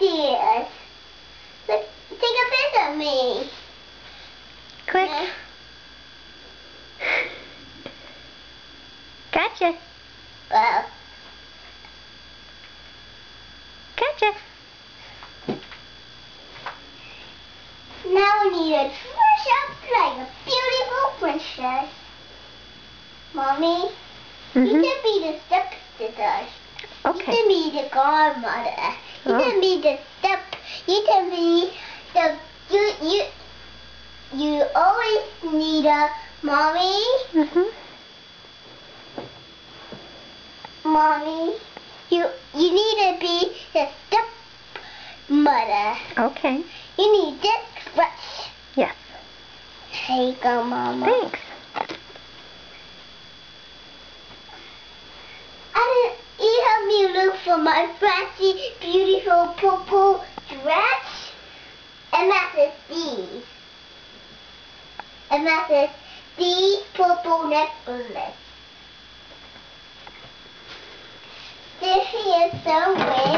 tears. Look, take a picture of me. Quick. Yeah. Gotcha. Well, Gotcha. now we need to dress up like a beautiful princess. Mommy, you can be the stepsister. Okay. You can be the godmother. You Oh. can be the step. You can be the you always need a mommy. Mommy, you need to be the stepmother. Okay. You need this brush. Yes. Here you go, Mama. Thanks. You help me look for my fancy, beautiful purple dress. And that is these. And that is these purple necklace. This is so weird.